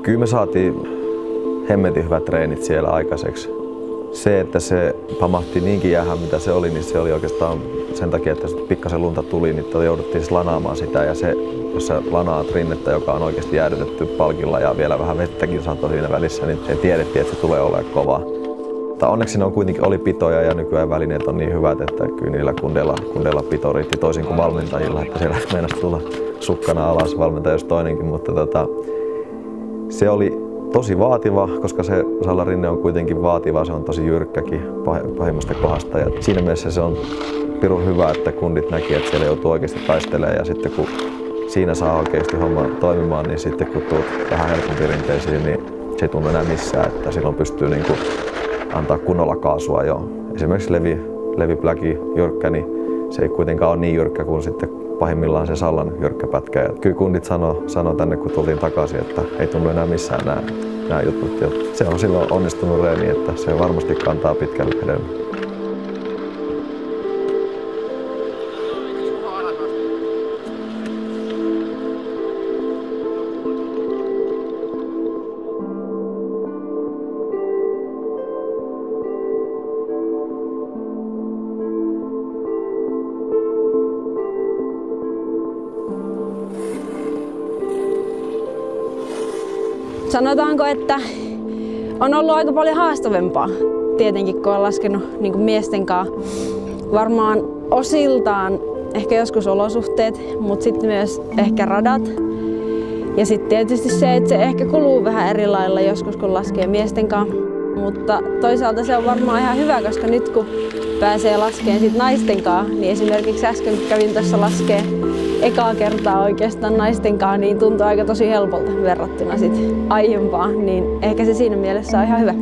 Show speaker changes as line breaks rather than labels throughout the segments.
Kyllä me saatiin hemmetin hyvät treenit siellä aikaiseksi. Se, että se pamahti niinkin jäähän mitä se oli, niin se oli oikeastaan sen takia, että pikkasen lunta tuli, niin jouduttiin lanaamaan sitä. Ja se, jos sä lanaat rinnettä, joka on oikeasti jäädytetty palkilla ja vielä vähän vettäkin satoi siinä välissä, niin tiedettiin, että se tulee olemaan kovaa. Mutta onneksi siinä on kuitenkin oli pitoja ja nykyään välineet on niin hyvät, että kyllä niillä kundeilla pito riitti toisin kuin valmentajilla, että siellä meinasi tulla sukkana alas valmentaja jos toinenkin, mutta se oli tosi vaativa, koska se sallarinne on kuitenkin vaativa, se on tosi jyrkkäkin pahimmasta kohdasta ja siinä mielessä se on pirun hyvä, että kundit näki, että siellä joutuu oikeasti taistelemaan ja sitten kun siinä saa oikeasti homma toimimaan, niin sitten kun tulet vähän helpompi rinteisiin, niin se ei tunnu enää missään, että silloin pystyy niin kuin antaa kunnolla kaasua jo. Esimerkiksi levipläki jyrkkä, niin se ei kuitenkaan ole niin jyrkkä kuin sitten pahimmillaan se sallan jyrkkä pätkä. Ja kyllä kundit sanoi tänne, kun tultiin takaisin, että ei tunnu enää missään nämä jutut. Ja se on silloin onnistunut reeni, että se varmasti kantaa pitkälle hedelmää.
Sanotaanko, että on ollut aika paljon haastavampaa, tietenkin kun on laskenut niin kuin miesten kanssa. Varmaan osiltaan ehkä joskus olosuhteet, mutta sitten myös ehkä radat. Ja sitten tietysti se, että se ehkä kuluu vähän eri lailla joskus kun laskee miesten kanssa. Mutta toisaalta se on varmaan ihan hyvä, koska nyt kun pääsee laskemaan sit naisten kanssa, niin esimerkiksi äsken kun kävin tuossa laskee ekaa kertaa oikeastaan naisten kanssa, niin tuntuu aika tosi helpolta verrattuna sit aiempaan, niin ehkä se siinä mielessä on ihan hyvä.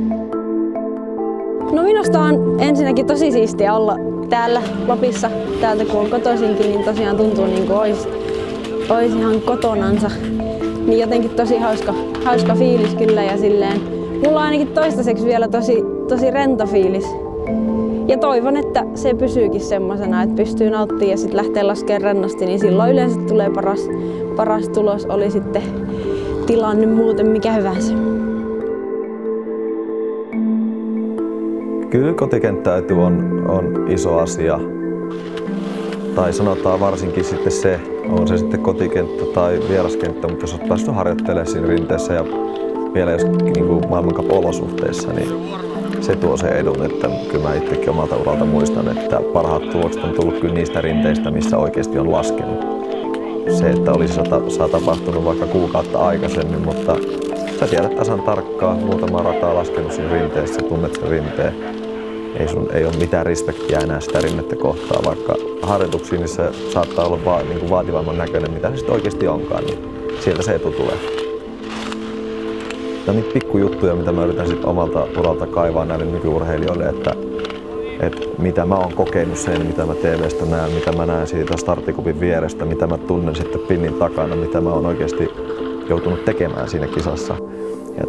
No minusta on ensinnäkin tosi siistiä olla täällä Lapissa, täältä kun on kotoisinkin, niin tosiaan tuntuu niin kuin olisi ihan kotonansa. Niin jotenkin tosi hauska fiilis kyllä ja silleen. Mulla on ainakin toistaiseksi vielä tosi rento fiilis. Ja toivon, että se pysyykin semmosena, että pystyy nauttimaan ja sitten lähtee laskemaan rennosti, niin silloin yleensä tulee paras tulos, oli sitten tilanne muuten mikä hyvänsä.
Kyllä kotikenttäety on iso asia. Tai sanotaan varsinkin sitten se, on se sitten kotikenttä tai vieraskenttä, mutta jos olet päässyt harjoittelemaan siinä rinteessä ja vielä jos niin maailmancup-olosuhteissa, niin se tuo sen edun, että kyllä mä itsekin omalta uralta muistan, että parhaat tulokset on tullut kyllä niistä rinteistä, missä oikeasti on laskenut. Se, että olisi tapahtunut vaikka kuukautta aikaisemmin, mutta sä tiedät tasan tarkkaan, muutama rataa laskenut siinä rinteessä, tunnet sen rinteen. Ei ole mitään respektiä enää sitä rinnettä kohtaan, vaikka harjoituksiin niin se saattaa olla niin vaativamman näköinen, mitä se sitten oikeasti onkaan, niin sieltä se etu tulee. Ja niitä pikkujuttuja, mitä mä yritän sit omalta uralta kaivaa näille nykyurheilijoille, että mitä mä oon kokenut sen, mitä mä TV:stä näen, mitä mä näen siitä starttikupin vierestä, mitä mä tunnen sitten pinnin takana, mitä mä oon oikeasti joutunut tekemään siinä kisassa. Ja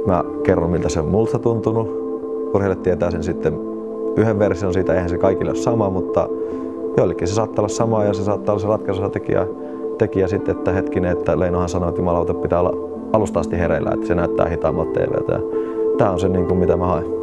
mä kerron, miltä se on multa tuntunut. Urheilijat tietää sen sitten yhden version siitä, eihän se kaikille ole sama, mutta joillekin se saattaa olla sama ja se saattaa olla se ratkaisuva tekijä sitten, että hetkinen, että Leinohan sanoi, että jumalauta pitää olla alusta asti hereillä, että se näyttää hitaammalta TV:tä. Tää on se, mitä mä haen.